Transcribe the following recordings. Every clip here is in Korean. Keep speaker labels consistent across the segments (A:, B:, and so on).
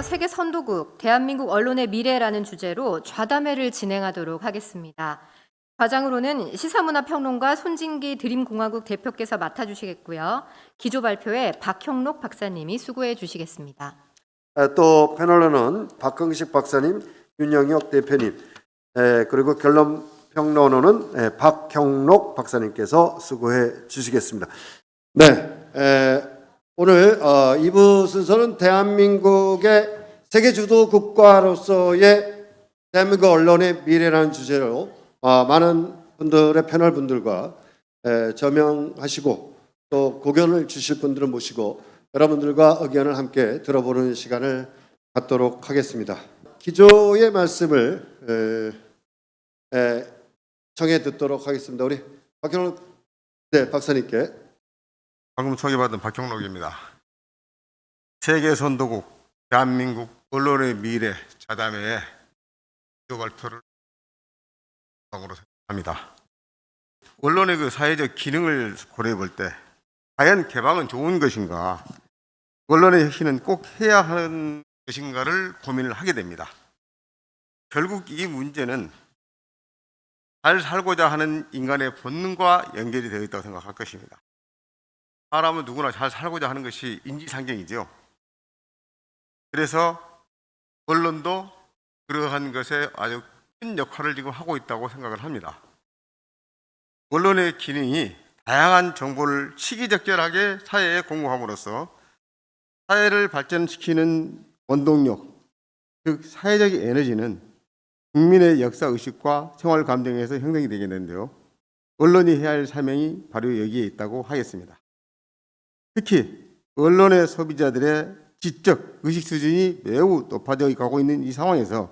A: 이어서 세계 선도국, 대한민국 언론의 미래라는 주제로 좌담회를 진행하도록 하겠습니다. 과장으로는 시사문화평론가 손진기 드림공화국 대표께서 맡아주시겠고요. 기조 발표에 박형록 박사님이 수고해 주시겠습니다.
B: 또 패널로는 박흥식 박사님, 윤영혁 대표님, 그리고 결론평론원은 박형록 박사님께서 수고해 주시겠습니다. 네, 오늘 2부 순서는 대한민국의 세계 주도 국가로서의 대한민국 언론의 미래라는 주제로 많은 분들의 패널 분들과 저명하시고 또 고견을 주실 분들을 모시고 여러분들과 의견을 함께 들어보는 시간을 갖도록 하겠습니다. 기조의 말씀을 청해 듣도록 하겠습니다. 우리 박형록 박사님께.
C: 방금 소개받은 박형록입니다. 세계 선도국 대한민국 언론의 미래 좌담회의 기조 발표를 으로 생각합니다. 언론의 그 사회적 기능을 고려해 볼 때 과연 개방은 좋은 것인가, 언론의 혁신은 꼭 해야 하는 것인가를 고민을 하게 됩니다. 결국 이 문제는 잘 살고자 하는 인간의 본능과 연결이 되어 있다고 생각할 것입니다. 사람은 누구나 잘 살고자 하는 것이 인지상정이죠. 그래서 언론도 그러한 것에 아주 큰 역할을 지금 하고 있다고 생각을 합니다. 언론의 기능이 다양한 정보를 시기적절하게 사회에 공급함으로써 사회를 발전시키는 원동력, 즉 사회적 에너지는 국민의 역사의식과 생활 감정에서 형성이 되겠는데요. 언론이 해야 할 사명이 바로 여기에 있다고 하겠습니다. 특히 언론의 소비자들의 지적 의식 수준이 매우 높아져 가고 있는 이 상황에서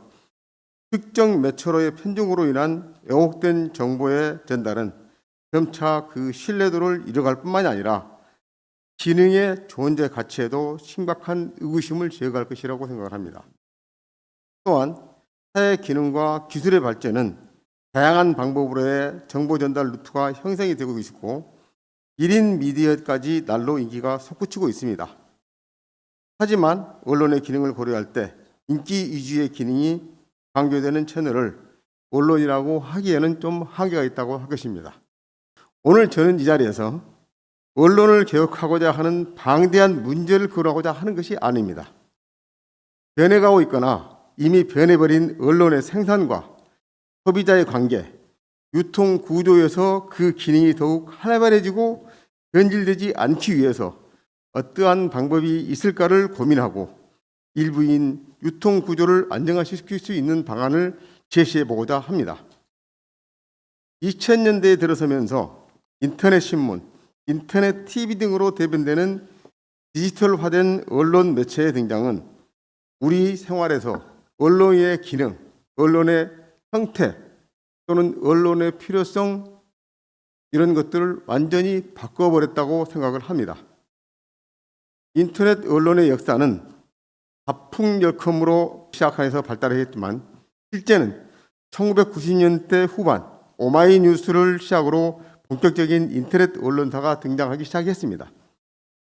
C: 특정 매체로의 편중으로 인한 왜곡된 정보의 전달은 점차 그 신뢰도를 잃어갈 뿐만이 아니라 기능의 존재 가치에도 심각한 의구심을 제거할 것이라고 생각을 합니다. 또한 사회 기능과 기술의 발전은 다양한 방법으로의 정보 전달 루트가 형성이 되고 있고 1인 미디어까지 날로 인기가 솟구치고 있습니다. 하지만 언론의 기능을 고려할 때 인기 위주의 기능이 강조되는 채널을 언론이라고 하기에는 좀 한계가 있다고 할 것입니다. 오늘 저는 이 자리에서 언론을 개혁하고자 하는 방대한 문제를 거론하고자 하는 것이 아닙니다. 변해가고 있거나 이미 변해버린 언론의 생산과 소비자의 관계, 유통 구조에서 그 기능이 더욱 활발해지고 변질되지 않기 위해서 어떠한 방법이 있을까를 고민하고 일부인 유통 구조를 안정화시킬 수 있는 방안을 제시해 보고자 합니다. 2000년대에 들어서면서 인터넷 신문, 인터넷 TV 등으로 대변되는 디지털화된 언론 매체의 등장은 우리 생활에서 언론의 기능, 언론의 형태 또는 언론의 필요성 이런 것들을 완전히 바꿔버렸다고 생각을 합니다. 인터넷 언론의 역사는 다풍열컴으로 시작해서 발달했지만 실제는 1990년대 후반 오마이뉴스를 시작으로 본격적인 인터넷 언론사가 등장하기 시작했습니다.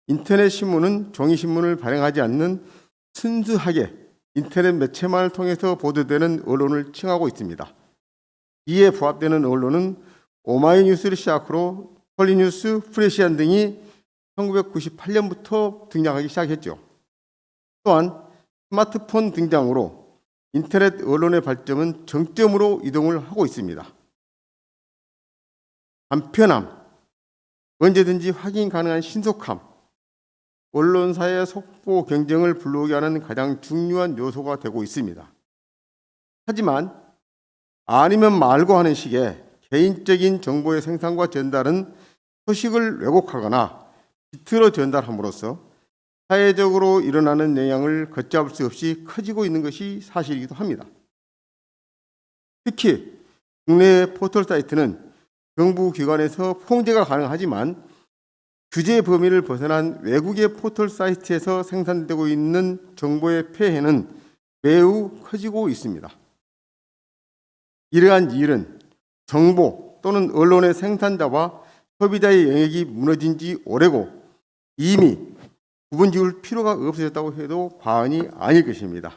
C: 인터넷 신문은 종이신문을 발행하지 않는 순수하게 인터넷 매체만을 통해서 보도되는 언론을 칭하고 있습니다. 이에 부합되는 언론은 오마이뉴스를 시작으로 폴리뉴스, 프레시안 등이 1998년부터 등장하기 시작했죠. 또한 스마트폰 등장으로 인터넷 언론의 발전은 정점으로 이동을 하고 있습니다. 간편함, 언제든지 확인 가능한 신속함, 언론사의 속보 경쟁을 불러오게 하는 가장 중요한 요소가 되고 있습니다. 하지만 아니면 말고 하는 식의 개인적인 정보의 생산과 전달은 소식을 왜곡하거나 비틀어 전달함으로써 사회적으로 일어나는 영향을 걷잡을 수 없이 커지고 있는 것이 사실이기도 합니다. 특히 국내의 포털 사이트는 정부 기관에서 통제가 가능하지만 규제 범위를 벗어난 외국의 포털 사이트에서 생산되고 있는 정보의 폐해는 매우 커지고 있습니다. 이러한 일은 정보 또는 언론의 생산자와 소비자의 영역이 무너진 지 오래고 이미 구분지을 필요가 없어졌다고 해도 과언이 아닐 것입니다.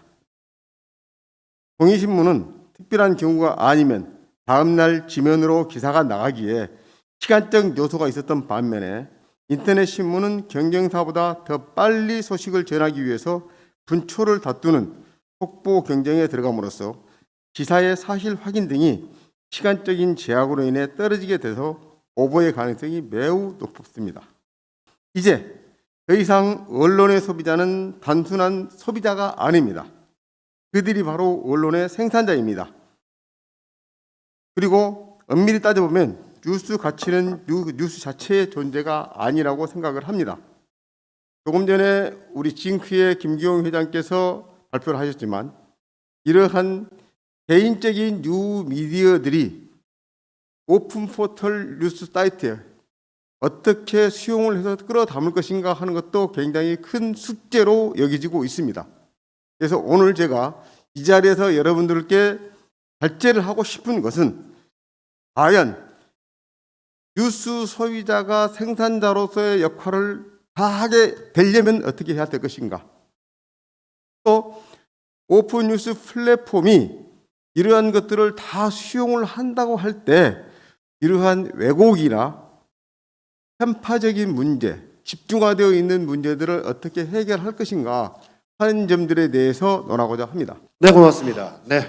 C: 동의신문은 특별한 경우가 아니면 다음날 지면으로 기사가 나가기에 시간적 요소가 있었던 반면에 인터넷 신문은 경쟁사보다 더 빨리 소식을 전하기 위해서 분초를 다투는 속보 경쟁에 들어감으로써 기사의 사실 확인 등이 시간적인 제약으로 인해 떨어지게 돼서 오보의 가능성이 매우 높습니다. 이제 더 이상 언론의 소비자는 단순한 소비자가 아닙니다. 그들이 바로 언론의 생산자입니다. 그리고 엄밀히 따져보면 뉴스 가치는 뉴스 자체의 존재가 아니라고 생각을 합니다. 조금 전에 우리 징크의 김기용 회장께서 발표를 하셨지만 이러한 개인적인 뉴미디어들이 오픈 포털 뉴스 사이트에 어떻게 수용을 해서 끌어담을 것인가 하는 것도 굉장히 큰 숙제로 여겨지고 있습니다. 그래서 오늘 제가 이 자리에서 여러분들께 발제를 하고 싶은 것은 과연 뉴스 소비자가 생산자로서의 역할을 다하게 되려면 어떻게 해야 될 것인가? 또 오픈 뉴스 플랫폼이 이러한 것들을 다 수용을 한다고 할 때 이러한 왜곡이나 편파적인 문제, 집중화되어 있는 문제들을 어떻게 해결할 것인가 하는 점들에 대해서 논하고자 합니다.
B: 네, 고맙습니다. 네,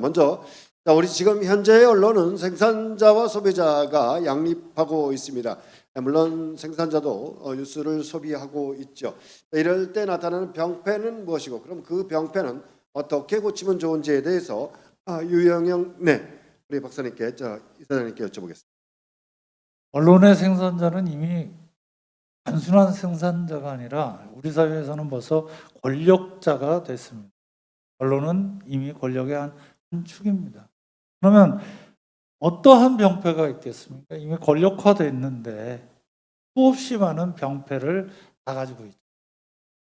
B: 먼저 우리 지금 현재의 언론은 생산자와 소비자가 양립하고 있습니다. 물론 생산자도 뉴스를 소비하고 있죠. 이럴 때 나타나는 병폐는 무엇이고, 그럼 그 병폐는 어떻게 고치면 좋은지에 대해서 유영영 우리 박사님께 이사장님께 여쭤보겠습니다.
D: 언론의 생산자는 이미 단순한 생산자가 아니라 우리 사회에서는 벌써 권력자가 됐습니다. 언론은 이미 권력의 한 축입니다. 그러면 어떠한 병폐가 있겠습니까? 이미 권력화됐는데 수없이 많은 병폐를 다 가지고 있죠.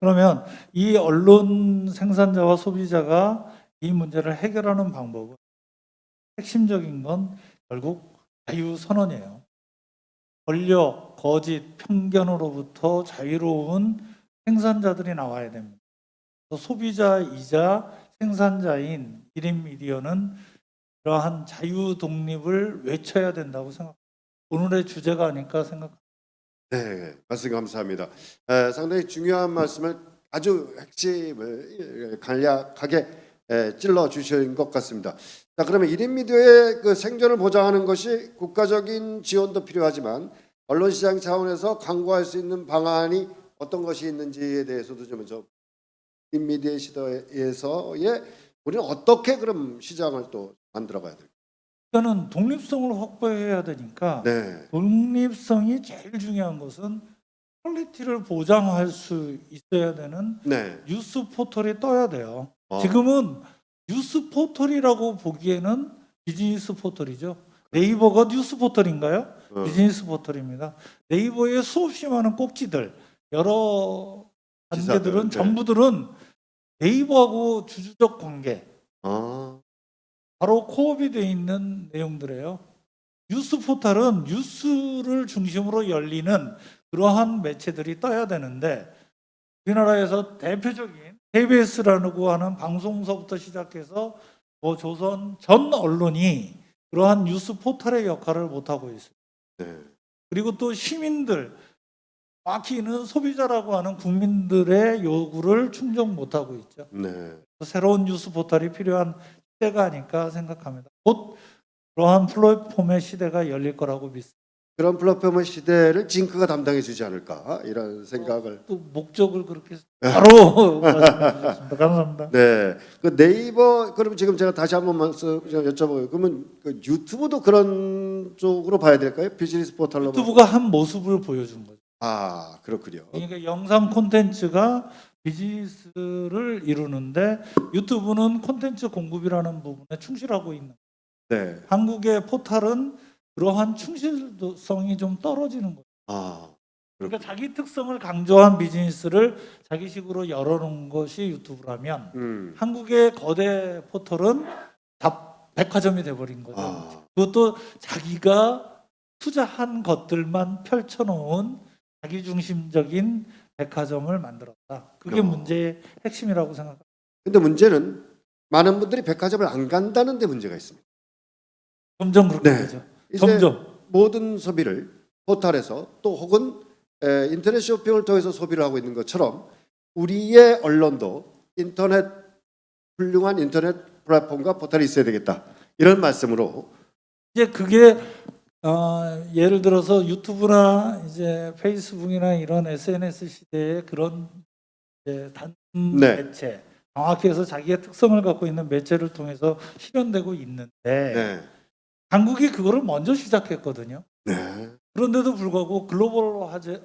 D: 그러면 이 언론 생산자와 소비자가 이 문제를 해결하는 방법은 핵심적인 건 결국 자유선언이에요. 권력, 거짓, 편견으로부터 자유로운 생산자들이 나와야 됩니다. 소비자이자 생산자인 1인 미디어는 그러한 자유 독립을 외쳐야 된다고 생각합니다. 오늘의 주제가 아닐까 생각합니다.
B: 네, 말씀 감사합니다. 상당히 중요한 말씀을 아주 핵심을 간략하게 찔러 주신 것 같습니다. 자, 그러면 1인 미디어의 그 생존을 보장하는 것이 국가적인 지원도 필요하지만 언론 시장 차원에서 강구할 수 있는 방안이 어떤 것이 있는지에 대해서도 좀 1인 미디어 시대에서의 우리는 어떻게 그럼 시장을 또 만들어가야 될까요?
D: 저는 독립성을 확보해야 되니까
B: 네,
D: 독립성이 제일 중요한 것은 퀄리티를 보장할 수 있어야 되는
B: 네.
D: 뉴스 포털이 떠야 돼요.
B: 어.
D: 지금은 뉴스 포털이라고 보기에는 비즈니스 포털이죠. 네이버가 뉴스 포털인가요? 비즈니스 포털입니다. 네이버에 수없이 많은 꼭지들, 여러 단계들은
B: 기사들, 네.
D: 전부들은 네이버하고 주주적 관계, 바로 코업이 되어 있는 내용들이에요. 뉴스 포털은 뉴스를 중심으로 열리는 그러한 매체들이 떠야 되는데 우리나라에서 대표적인 KBS라고 하는 방송사부터 시작해서 조선 전 언론이 그러한 뉴스 포털의 역할을 못하고 있어요.
B: 네.
D: 그리고 또 시민들, 정확히는 소비자라고 하는 국민들의 요구를 충족 못하고 있죠.
B: 네.
D: 새로운 뉴스 포털이 필요한 시대가 아닐까 생각합니다. 곧 그러한 플랫폼의 시대가 열릴 거라고 믿습니다.
B: 그런 플랫폼의 시대를 징크가 담당해 주지 않을까 이런 생각을.
D: 또 목적을 그렇게 바로 말씀해 주셨습니다. 감사합니다.
B: 네, 그 네이버 그럼 지금 제가 다시 한번 여쭤보요. 그러면 그 유튜브도 그런 쪽으로 봐야 될까요? 비즈니스 포털로.
D: 유튜브가 한 모습을 보여준 거죠.
B: 아, 그렇군요.
D: 그러니까 영상 콘텐츠가 비즈니스를 이루는데 유튜브는 콘텐츠 공급이라는 부분에 충실하고 있는.
B: 네.
D: 한국의 포털은 그러한 충실성이 좀 떨어지는 거죠.
B: 아,
D: 그러니까 자기 특성을 강조한 비즈니스를 자기식으로 열어놓은 것이 유튜브라면 한국의 거대 포털은 다 백화점이 돼버린 거죠.
B: 아.
D: 그것도 자기가 투자한 것들만 펼쳐놓은 자기중심적인 백화점을 만들었다. 그게 문제의 핵심이라고 생각합니다.
B: 근데 문제는 많은 분들이 백화점을 안 간다는 데 문제가 있습니다.
D: 점점 그렇게
B: 네.
D: 되죠.
B: 이제
D: 점점.
B: 모든 소비를 포털에서 또 혹은 인터넷 쇼핑을 통해서 소비를 하고 있는 것처럼 우리의 언론도 훌륭한 인터넷 플랫폼과 포털이 있어야 되겠다. 이런 말씀으로
D: 이제 그게 예를 들어서 유튜브나 이제 페이스북이나 이런 SNS 시대의 그런 이제 단
B: 네.
D: 매체, 정확히 해서 자기의 특성을 갖고 있는 매체를 통해서 실현되고 있는데
B: 네.
D: 한국이 그거를 먼저 시작했거든요.
B: 네.
D: 그런데도 불구하고 글로벌화하지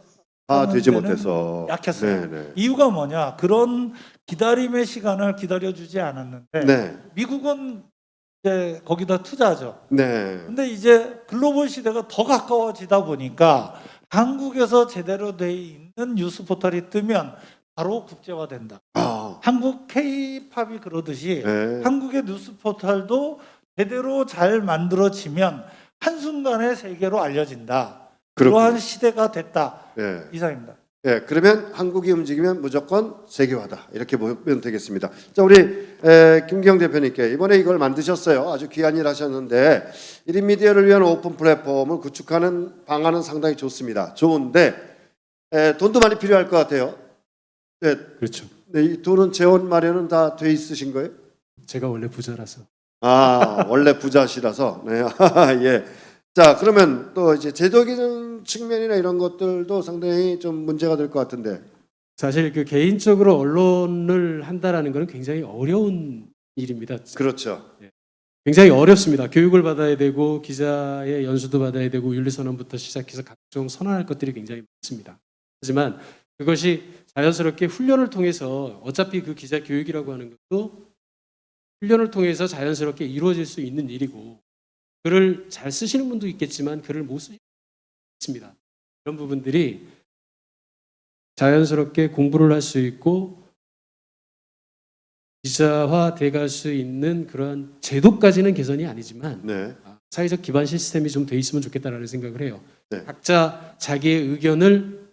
B: 되지
D: 데는
B: 못해서
D: 약했어요.
B: 네, 네.
D: 이유가 뭐냐? 그런 기다림의 시간을 기다려주지 않았는데
B: 네.
D: 미국은 이제 거기다 투자하죠.
B: 네.
D: 근데 이제 글로벌 시대가 더 가까워지다 보니까 한국에서 제대로 돼 있는 뉴스 포털이 뜨면 바로 국제화된다. 한국 K-팝이 그러듯이
B: 네.
D: 한국의 뉴스 포털도 제대로 잘 만들어지면 한순간에 세계로 알려진다. 그러한 시대가 됐다.
B: 네.
D: 이상입니다.
B: 예, 그러면 한국이 움직이면 무조건 세계화다. 이렇게 보면 되겠습니다. 자, 우리 김기영 대표님께 이번에 이걸 만드셨어요. 아주 귀한 일 하셨는데 1인 미디어를 위한 오픈 플랫폼을 구축하는 방안은 상당히 좋습니다. 좋은데 돈도 많이 필요할 것 같아요. 네,
E: 그렇죠.
B: 네, 이 돈은 재원 마련은 다 돼 있으신 거예요?
E: 제가 원래 부자라서.
B: 원래 부자시라서. 네. 예. 자, 그러면 또 이제 제도적인 측면이나 이런 것들도 상당히 좀 문제가 될 것 같은데.
E: 사실 그 개인적으로 언론을 한다라는 것은 굉장히 어려운 일입니다.
B: 그렇죠.
E: 굉장히 어렵습니다. 교육을 받아야 되고 기자의 연수도 받아야 되고 윤리선언부터 시작해서 각종 선언할 것들이 굉장히 많습니다. 하지만 그것이 자연스럽게 훈련을 통해서 어차피 그 기자 교육이라고 하는 것도 훈련을 통해서 자연스럽게 이루어질 수 있는 일이고 글을 잘 쓰시는 분도 있겠지만 글을 못 쓰시는 분도 있습니다. 이런 부분들이 자연스럽게 공부를 할 수 있고 기자화 돼갈 수 있는 그러한 제도까지는 개선이 아니지만
B: 네.
E: 사회적 기반 시스템이 좀 돼 있으면 좋겠다라는 생각을 해요.
B: 네.
E: 각자 자기의 의견을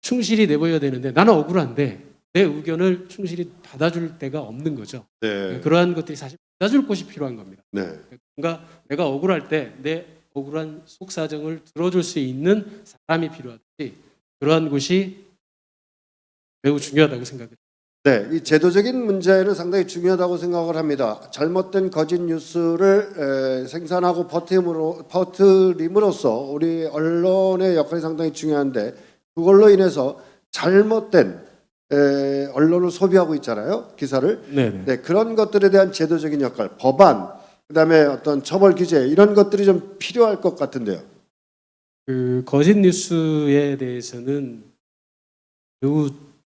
E: 충실히 내보여야 되는데 나는 억울한데 내 의견을 충실히 받아줄 데가 없는 거죠.
B: 네.
E: 그러한 것들이 사실 받아줄 곳이 필요한 겁니다.
B: 네.
E: 뭔가 내가 억울할 때 내 억울한 속사정을 들어줄 수 있는 사람이 필요하듯이 그러한 곳이 매우 중요하다고 생각합니다.
B: 네, 이 제도적인 문제는 상당히 중요하다고 생각을 합니다. 잘못된 거짓 뉴스를 생산하고 퍼뜨림으로써 우리 언론의 역할이 상당히 중요한데 그걸로 인해서 잘못된 언론을 소비하고 있잖아요, 기사를.
E: 네네.
B: 네, 그런 것들에 대한 제도적인 역할, 법안, 그다음에 어떤 처벌 규제 이런 것들이 좀 필요할 것 같은데요.
E: 그 거짓 뉴스에 대해서는 매우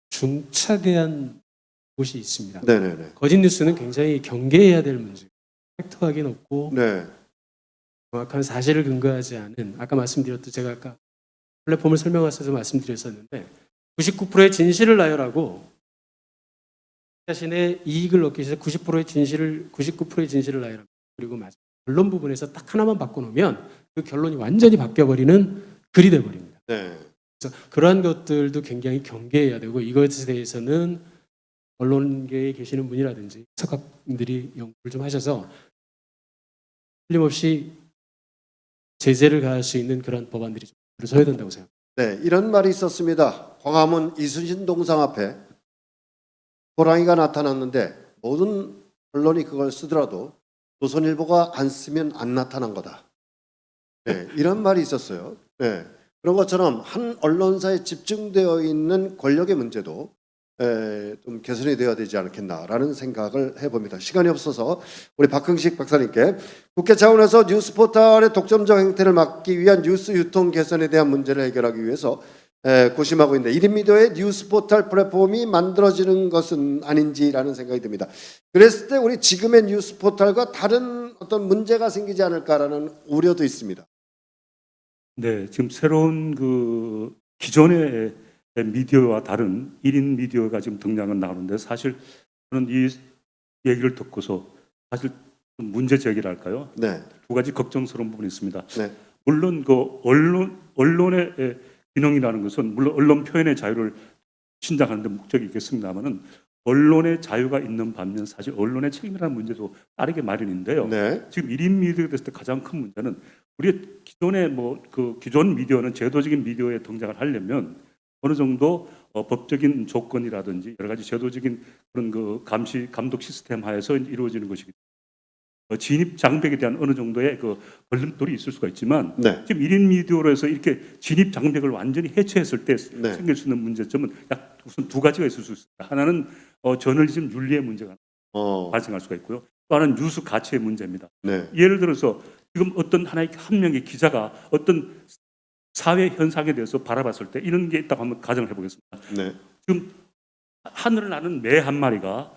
E: 중차대한 곳이 있습니다.
B: 네네네.
E: 거짓 뉴스는 굉장히 경계해야 될 문제. 팩트하게 높고
B: 네,
E: 정확한 사실을 근거하지 않은 아까 말씀드렸던 제가 아까 플랫폼을 설명하셔서 말씀드렸었는데 99%의 진실을 나열하고 자신의 이익을 얻기 위해서 99%의 진실을 나열합니다. 그리고 마지막 결론 부분에서 딱 하나만 바꿔놓으면 그 결론이 완전히 바뀌어버리는 글이 돼버립니다.
B: 네,
E: 그래서 그러한 것들도 굉장히 경계해야 되고 이것에 대해서는 언론계에 계시는 분이라든지 석학분들이 연구를 좀 하셔서 틀림없이 제재를 가할 수 있는 그런 법안들이 좀 들어서야 된다고 생각합니다.
B: 네, 이런 말이 있었습니다. 광화문 이순신 동상 앞에 호랑이가 나타났는데 모든 언론이 그걸 쓰더라도 조선일보가 안 쓰면 안 나타난 거다. 네, 이런 말이 있었어요. 네, 그런 것처럼 한 언론사에 집중되어 있는 권력의 문제도 좀 개선이 되어야 되지 않겠나라는 생각을 해봅니다. 시간이 없어서 우리 박흥식 박사님께 국회 차원에서 뉴스 포털의 독점적 행태를 막기 위한 뉴스 유통 개선에 대한 문제를 해결하기 위해서 고심하고 있는데 1인 미디어의 뉴스 포털 플랫폼이 만들어지는 것은 아닌지라는 생각이 듭니다. 그랬을 때 우리 지금의 뉴스 포털과 다른 어떤 문제가 생기지 않을까라는 우려도 있습니다.
F: 네, 지금 새로운 그 기존의 미디어와 다른 1인 미디어가 지금 등장은 나오는데 사실 저는 이 얘기를 듣고서 사실 좀 문제 제기를 할까요?
B: 네,
F: 두 가지 걱정스러운 부분이 있습니다.
B: 네,
F: 물론 그 언론의 균형이라는 것은 물론 언론 표현의 자유를 신장하는 데 목적이 있겠습니다만은 언론의 자유가 있는 반면 사실 언론의 책임이라는 문제도 따르게 마련인데요.
B: 네.
F: 지금 1인 미디어가 됐을 때 가장 큰 문제는 우리 기존의 기존 미디어는 제도적인 미디어에 등장을 하려면 어느 정도 법적인 조건이라든지 여러 가지 제도적인 그런 감독 시스템 하에서 이루어지는 것이기 때문에 진입 장벽에 대한 어느 정도의 걸림돌이 있을 수가 있지만
B: 네.
F: 지금 1인 미디어로 해서 이렇게 진입 장벽을 완전히 해체했을 때
B: 네.
F: 생길 수 있는 문제점은 약 우선 두 가지가 있을 수 있습니다. 하나는 저널리즘 윤리의 문제가 발생할 수가 있고요. 또 하나는 뉴스 가치의 문제입니다.
B: 네.
F: 예를 들어서 지금 어떤 한 명의 기자가 어떤 사회 현상에 대해서 바라봤을 때 이런 게 있다고 한번 가정을 해보겠습니다.
B: 네.
F: 지금 하늘을 나는 매 한 마리가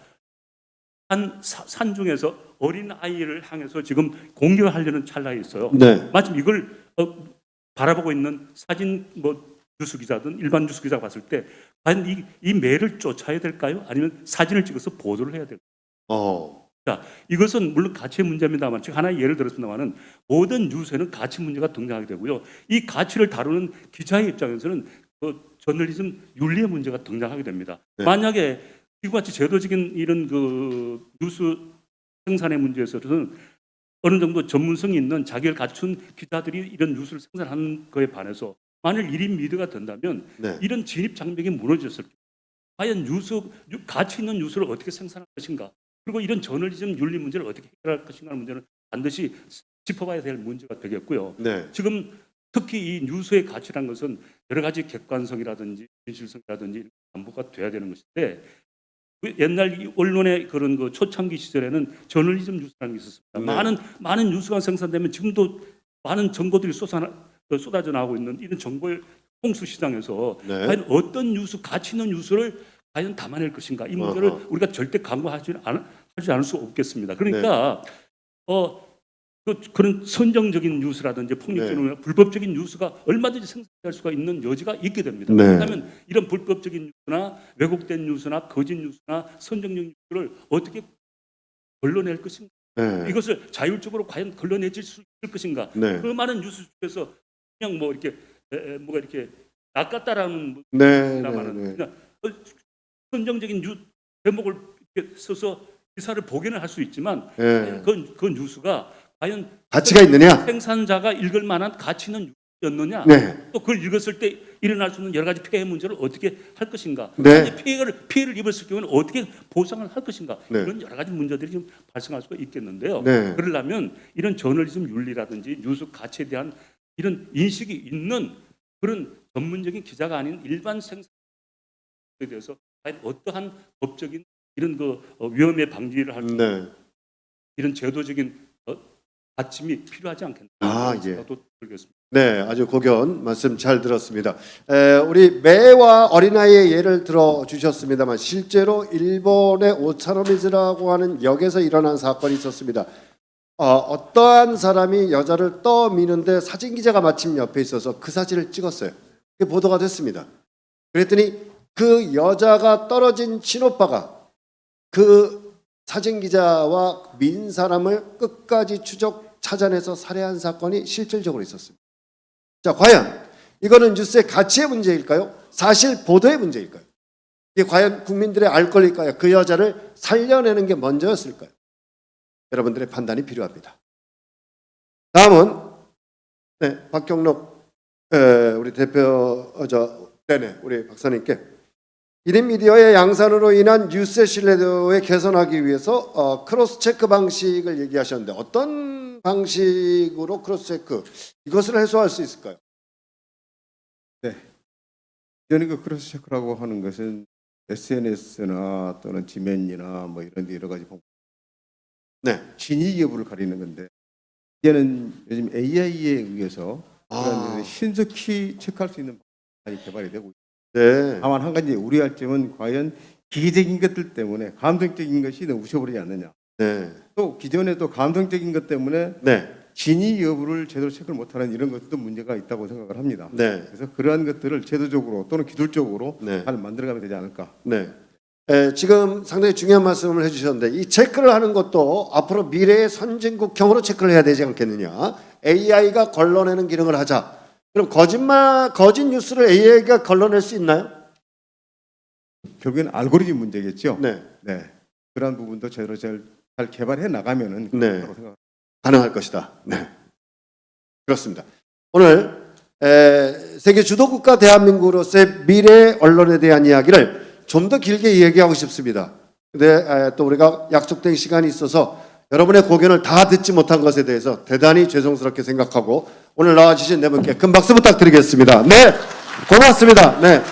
F: 한 산중에서 어린 아이를 향해서 지금 공격을 하려는 찰나에 있어요.
B: 네.
F: 마침 이걸 바라보고 있는 사진 뉴스 기자든 일반 뉴스 기자가 봤을 때 과연 이 매를 쫓아야 될까요? 아니면 사진을 찍어서 보도를 해야 될까요? 자, 이것은 물론 가치의 문제입니다만 즉 하나의 예를 들었습니다만은 모든 뉴스에는 가치 문제가 등장하게 되고요. 이 가치를 다루는 기자의 입장에서는 저널리즘 윤리의 문제가 등장하게 됩니다.
B: 네.
F: 만약에 이같이 제도적인 이런 뉴스 생산의 문제에서는 어느 정도 전문성이 있는 자격을 갖춘 기자들이 이런 뉴스를 생산하는 거에 반해서 만일 1인 미디어가 된다면
B: 네.
F: 이런 진입 장벽이 무너졌을 때 과연 가치 있는 뉴스를 어떻게 생산할 것인가 그리고 이런 저널리즘 윤리 문제를 어떻게 해결할 것인가 하는 문제는 반드시 짚어봐야 될 문제가 되겠고요.
B: 네.
F: 지금 특히 이 뉴스의 가치라는 것은 여러 가지 객관성이라든지 진실성이라든지 담보가 돼야 되는 것인데 옛날 이 언론의 그런 초창기 시절에는 저널리즘 뉴스라는 게 있었습니다.
B: 네.
F: 많은 뉴스가 생산되면 지금도 많은 정보들이 쏟아져 나오고 있는 이런 정보의 홍수 시장에서
B: 네.
F: 과연 어떤 뉴스, 가치 있는 뉴스를 과연 담아낼 것인가 이 문제를
B: 어허.
F: 우리가 절대 강구하지 않을 수 없겠습니다. 그러니까 그런 선정적인 뉴스라든지 폭력적인
B: 네.
F: 불법적인 뉴스가 얼마든지 생산될 수가 있는 여지가 있게 됩니다.
B: 네.
F: 그렇다면 이런 불법적인 뉴스나 왜곡된 뉴스나 거짓 뉴스나 선정적 뉴스를 어떻게 걸러낼 것인가?
B: 네.
F: 이것을 자율적으로 과연 걸러내질 수 있을 것인가?
B: 네.
F: 그 많은 뉴스 중에서 그냥 뭐가 이렇게 낚았다라는
B: 네.
F: 말은
B: 네.
F: 그냥 선정적인 제목을 이렇게 써서 기사를 보기는 할 수 있지만
B: 네.
F: 그 뉴스가 과연
B: 가치가 있느냐?
F: 생산자가 읽을 만한 가치 있는 뉴스였느냐?
B: 네.
F: 또 그걸 읽었을 때 일어날 수 있는 여러 가지 피해 문제를 어떻게 할 것인가?
B: 네.
F: 만약 피해를 입었을 경우는 어떻게 보상을 할 것인가?
B: 네.
F: 이런 여러 가지 문제들이 좀 발생할 수가 있겠는데요.
B: 네.
F: 그러려면 이런 저널리즘 윤리라든지 뉴스 가치에 대한 이런 인식이 있는 그런 전문적인 기자가 아닌 일반 생산에 대해서 과연 어떠한 법적인 이런 위험의 방지를 할 수 있는
B: 네.
F: 이런 제도적인 받침이 필요하지 않겠나?
B: 아, 예.
F: 생각도 들겠습니다.
B: 네, 아주 고견 말씀 잘 들었습니다. 우리 매와 어린아이의 예를 들어 주셨습니다만 실제로 일본의 오차노미즈라고 하는 역에서 일어난 사건이 있었습니다. 어떠한 사람이 여자를 떠미는데 사진 기자가 마침 옆에 있어서 그 사진을 찍었어요. 그게 보도가 됐습니다. 그랬더니 그 여자가 떨어진 친오빠가 그 사진 기자와 민 사람을 끝까지 찾아내서 살해한 사건이 실질적으로 있었습니다. 자, 과연 이거는 뉴스의 가치의 문제일까요? 사실 보도의 문제일까요? 이게 과연 국민들의 알 권리일까요? 그 여자를 살려내는 게 먼저였을까요? 여러분들의 판단이 필요합니다. 다음은 박경록 우리 대표 우리 박사님께 1인 미디어의 양산으로 인한 뉴스의 신뢰도에 개선하기 위해서 크로스 체크 방식을 얘기하셨는데 어떤 방식으로 크로스 체크 이것을 해소할 수 있을까요?
G: 저는 그 크로스 체크라고 하는 것은 SNS나 또는 지멘이나 뭐 이런 데 여러 가지 방법.
B: 네.
G: 진위 여부를 가리는 건데 이제는 요즘 AI에 의해서 그런 신속히 체크할 수 있는 방법이 개발이 되고 있습니다.
B: 네.
G: 다만 한 가지 우려할 점은 과연 기계적인 것들 때문에 감정적인 것이 너무 우셔버리지 않느냐.
B: 네.
G: 또 기존에도 감정적인 것 때문에
B: 네.
G: 진위 여부를 제대로 체크를 못하는 이런 것도 문제가 있다고 생각을 합니다.
B: 네.
G: 그래서 그러한 것들을 제도적으로 또는 기술적으로
B: 네.
G: 잘 만들어가면 되지 않을까.
B: 네. 지금 상당히 중요한 말씀을 해주셨는데 이 체크를 하는 것도 앞으로 미래의 선진국형으로 체크를 해야 되지 않겠느냐. AI가 걸러내는 기능을 하자. 그럼 거짓 뉴스를 AI가 걸러낼 수 있나요?
G: 결국엔 알고리즘 문제겠죠.
B: 네.
G: 네. 그런 부분도 저희로 잘 개발해 나가면은
B: 네.
G: 그렇다고 생각.
B: 가능할 것이다. 네. 그렇습니다. 오늘 세계 주도국가 대한민국으로서의 미래 언론에 대한 이야기를 좀 더 길게 이야기하고 싶습니다. 근데 또 우리가 약속된 시간이 있어서 여러분의 고견을 다 듣지 못한 것에 대해서 대단히 죄송스럽게 생각하고 오늘 나와주신 네 분께 큰 박수 부탁드리겠습니다. 네, 고맙습니다. 네.